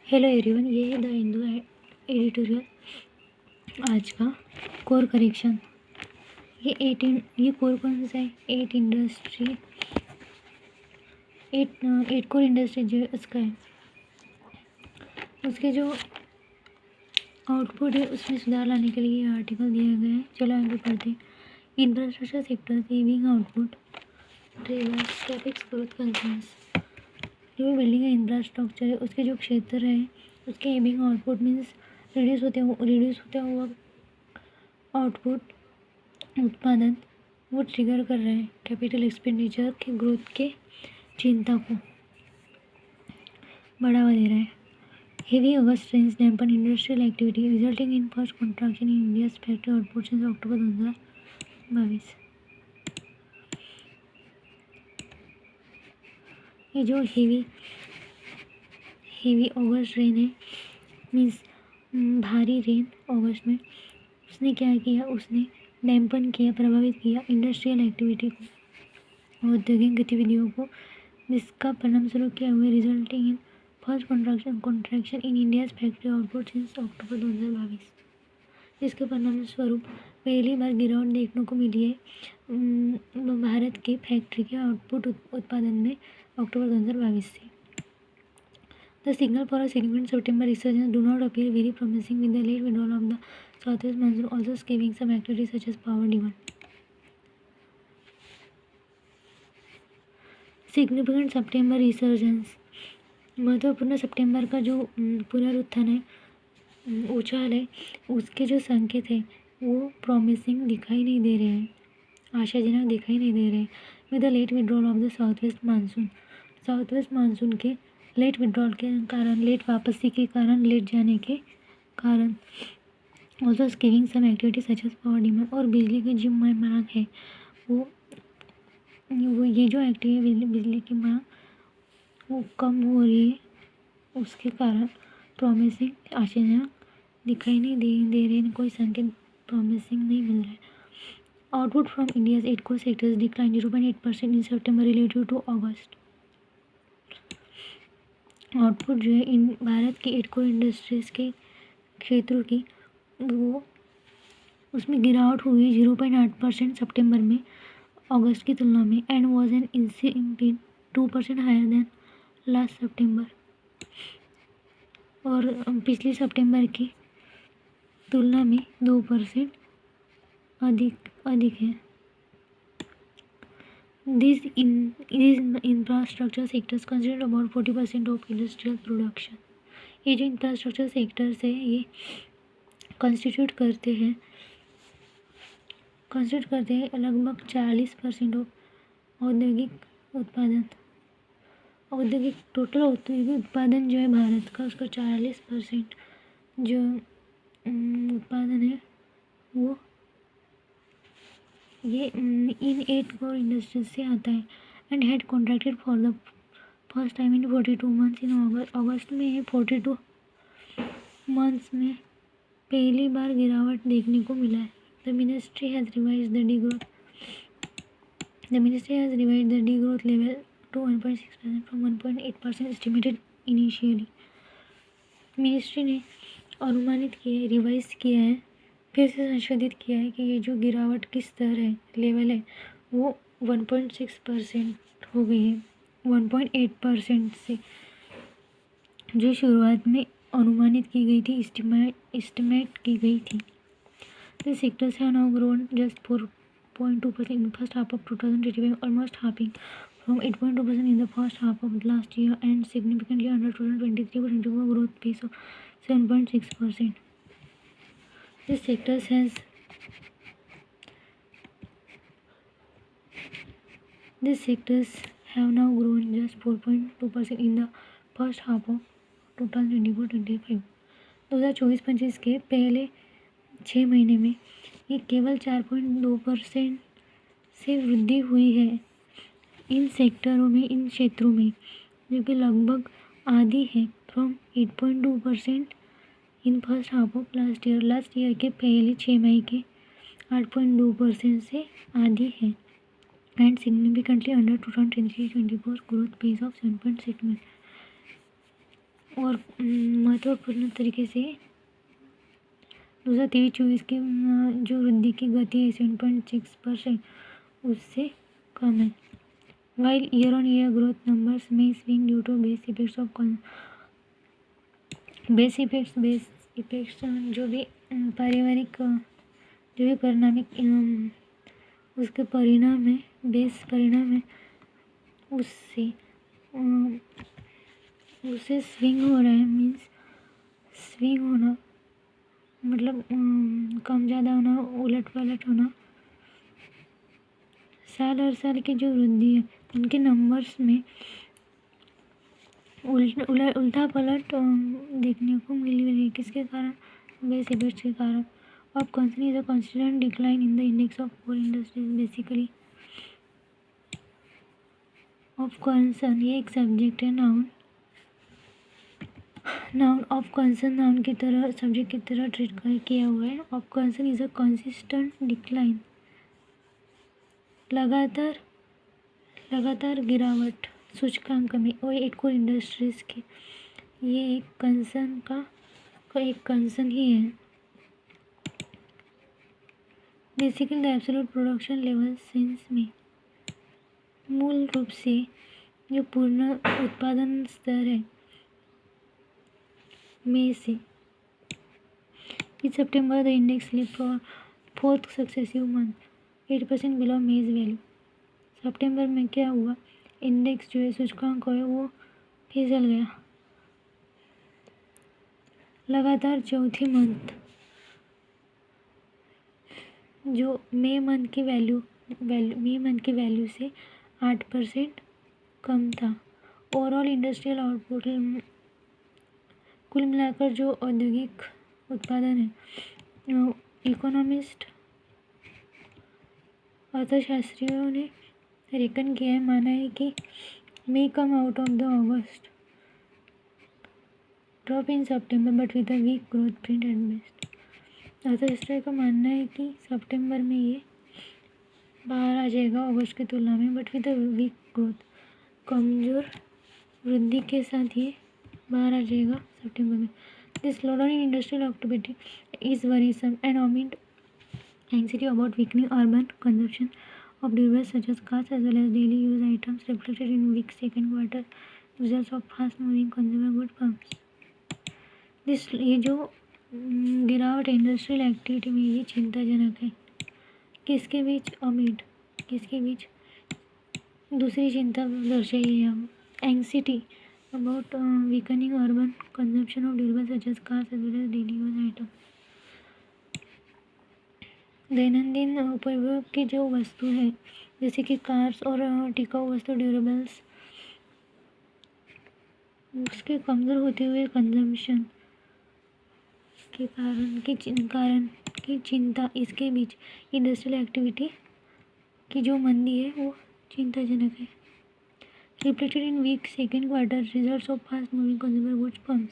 Hello everyone, ये है the Hindu editorial आज का कोर करेक्शन। ये कोर कौन सा है? एट कोर इंडस्ट्री जो उसका है, उसके जो आउटपुट है उसमें सुधार लाने के लिए ये आर्टिकल दिया गया है। चलो आगे पढ़ते हैं। Infrastructure sector saving output ट्रेवर्स topics growth concerns. जो बिल्डिंग का इंफ्रास्ट्रक्चर है उसके जो क्षेत्र है उसके एबिंग आउटपुट मीन्स रिड्यूस होता हुआ आउटपुट उत्पादन वो ट्रिगर कर रहा है कैपिटल एक्सपेंडिचर के ग्रोथ के चिंता को बढ़ावा दे रहा है। Heavy August rains dampen industrial activity resulting in first contraction in India's factory output since October 2022। ये जो हेवी अगस्त रेन है मीन्स भारी रेन अगस्त में, उसने क्या किया, उसने डैम्पन किया, प्रभावित किया इंडस्ट्रियल एक्टिविटी को, औद्योगिक गतिविधियों को, जिसका परिणाम स्वरूप क्या हुआ, resulting in first contraction in India's factory output since October 2022। जिसके परिणाम स्वरूप पहली बार गिरावट देखने को मिली है भारत के फैक्ट्री के आउटपुट उत्पादन में अक्टूबर 2022 से। The signal for a significant September resurgence do not appear very promising, with the late withdrawal of the southwest monsoon also skewing some activities such as power demand. Significant September resurgence, महत्वपूर्ण सितंबर का जो पुनरुत्थान है, उछाल है, उसके जो संकेत है वो प्रॉमिसिंग दिखाई नहीं दे रहे हैं, आशाजनक दिखाई नहीं दे रहे हैं। With the late withdrawal of the south west monsoon के लेट विड्रॉल के कारण, लेट वापसी के कारण, लेट जाने के कारण, also skewing some activity such as power demand, और बिजली की जो मांग है वो ये जो एक्टिविटी बिजली की मांग वो कम हो रही है, उसके कारण प्रॉमिसिंग आशाजनक दिखाई नहीं दे रहे हैं, कोई संकेत प्रॉमिसिंग नहीं मिल रहा है। Output from India's 8 core sectors decline 0.8% in September relative to August. Output जो है इन भारत की 8 कोर इंडस्ट्रीज के क्षेत्रों की, वो उसमें गिरावट हुई 0.8% सितंबर में अगस्त की तुलना में, and was an incident 2% higher than last September, और पिछले सितंबर की तुलना में 2% अधिक है। These infrastructure sectors consider about 40% of industrial production. ये जो इंफ्रास्ट्रक्चर सेक्टर्स है ये कंस्टिट्यूट करते हैं लगभग 40% ऑफ टोटल औद्योगिक उत्पादन जो है भारत का, उसका 40% जो उत्पादन है वो ये इन 8 कोर इंडस्ट्रीज से आता है, and had contracted for the first time in 42 months in अगस्त में है 42 मंथ्स में पहली बार गिरावट देखने को मिला है। The ministry has revised the degrowth level to 1.6% from 1.8% estimated initially. Ministry ने अनुमानित किया है, रिवाइज किया है, फिर से संशोधित किया है कि ये जो गिरावट की स्तर है, लेवल है, वो 1.6% हो गई है 1.8% से, जो शुरुआत में अनुमानित की गई थी, एस्टिमेट की गई थी। The sectors have now grown just 4.2% in first half of 2025, almost halving from 8.2% in the first half of last year, and significantly under 2023 growth pace of 7.6%. This sectors have now grown just 4.2% in the first half of 2024-25. 2024-25 के पहले 6 महीने में ये केवल 4.2% से वृद्धि हुई है इन क्षेत्रों में, जो कि लगभग आधी है, from 8.2% in first half of last year के पहले 6 महीने के 8.2% से आधी है, and significantly under 2023-24 growth pace of 7.6%। और महत्वपूर्ण तरीके से 2023-24 की जो वृद्धि की गति है 7.6% उससे कम है। While year on year growth numbers में swing due to base effects जो भी पारिवारिक जो भी परिणामिक उसके परिणाम है, बेस परिणाम है, उससे स्विंग हो रहा है। मीन्स स्विंग होना मतलब कम ज़्यादा होना, उलट पलट होना। साल हर साल की जो वृद्धि है उनके नंबर्स में उल्टा पलट देखने को मिल रही है। किसके कारण? बेस इफेक्ट्स के कारण। Of concern is a consistent decline in the index of core industries. Basically of concern ये एक सब्जेक्ट है, नाउन ऑफ कंसर्न नाउन की तरह सब्जेक्ट की तरह ट्रीट किया हुआ है। Of concern is a consistent decline, लगातार गिरावट सूचकांक में और एक कोर इंडस्ट्रीज की। ये एक कंसर्न का एक कंसर्न ही है। Basically the absolute production level sense में मूल रूप से जो पूर्ण उत्पादन स्तर है में से in September the index slip for fourth successive month 8% below May's value. सितंबर में क्या हुआ? इंडेक्स जो है सूचकांक है वो फिसल गया। लगातार चौथी मंथ जो मई मंथ की वैल्यू से 8% कम था। ओवरऑल इंडस्ट्रियल आउटपुट कुल मिलाकर जो औद्योगिक उत्पादन है, इकोनॉमिस्ट अर्थशास्त्रियों ने रेकन किया है, माना है कि may come out of the August drop in September but with a weak growth print at best. अर्थशास्त्रियों का मानना है कि सितंबर में ये बाहर आ जाएगा अगस्त की तुलना में, but with a weak growth, कमज़ोर वृद्धि के साथ ये बाहर आ जाएगा सितंबर में। This slowdown in industrial activity is worrisome and amid anxiety about weakening urban consumption of durables such as cars as well as daily use items reflected in weak second quarter results of fast moving consumer good firms. ये जो गिरावट industrial activity में ये चिंताजनक है। किसके बीच? Amid किसके बीच? दूसरी चिंता दर्शाई है यहाँ, anxiety about weakening urban consumption of durables such as cars as well as daily use item. दैनंदिन उपयोग की जो वस्तु है जैसे कि कार्स और टिकाऊ वस्तु ड्यूरेबल्स, उसके कमज़ोर होते हुए कंजम्पशन के कारण की चिंता, इसके बीच इंडस्ट्रियल एक्टिविटी की जो मंदी है वो चिंताजनक है। Reflected in weak second quarter results of fast moving consumer goods firms.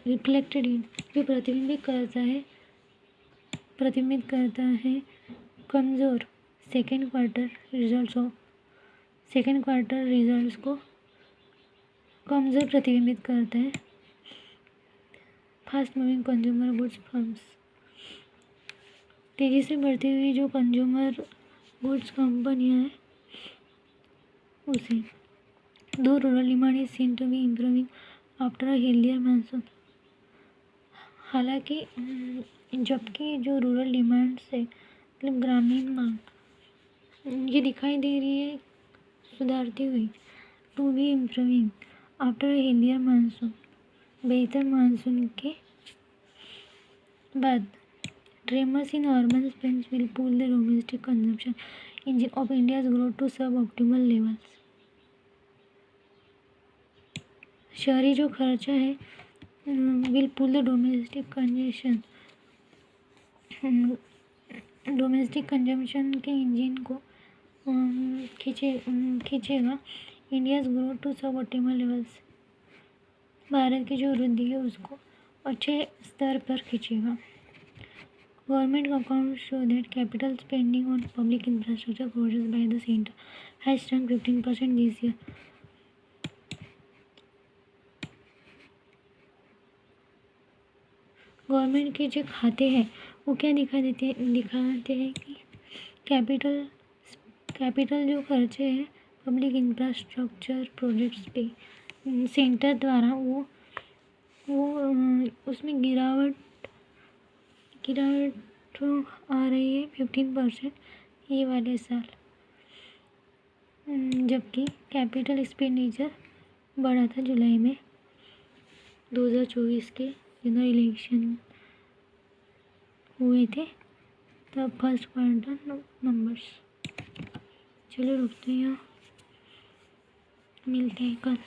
Reflected in जो प्रतिबिंबित करता है कमज़ोर सेकेंड क्वार्टर रिजल्ट्स को कमज़ोर प्रतिबिंबित करता है fast moving consumer goods firms. तेज़ी से बढ़ती हुई जो कंज्यूमर गुड्स कंपनियां हैं उसे दो rural demand is seen to be improving after a healthier monsoon. हालांकि जबकि जो रूरल डिमांड्स है मतलब ग्रामीण मांग ये दिखाई दे रही है सुधारती हुई, to be improving after a healthier monsoon, बेहतर मानसून के बाद। Tremors in urban spends will pull the domestic consumption engine of India's growth to suboptimal levels. शहरी जो खर्चा है will pull the domestic consumption के इंजन को खींचेगा India's growth to suboptimal levels. Bharat की जो वृद्धि है उसको अच्छे स्तर पर खींचेगा। Government accounts show that capital spending on public infrastructure projects by the centre has shrunk 15% this year. Government के जो खाते हैं वो क्या दिखाते हैं कि कैपिटल जो खर्चे हैं पब्लिक इंफ्रास्ट्रक्चर प्रोजेक्ट्स पे सेंटर द्वारा वो उसमें गिरावट तो आ रही है 15% ये वाले साल। जबकि कैपिटल एक्सपेंडिचर बढ़ा था जुलाई में 2024 के जनरल इलेक्शन हुए थे तब फर्स्ट क्वार्टर नंबर्स। चलो रुकते हैं यहाँ, मिलते हैं कल।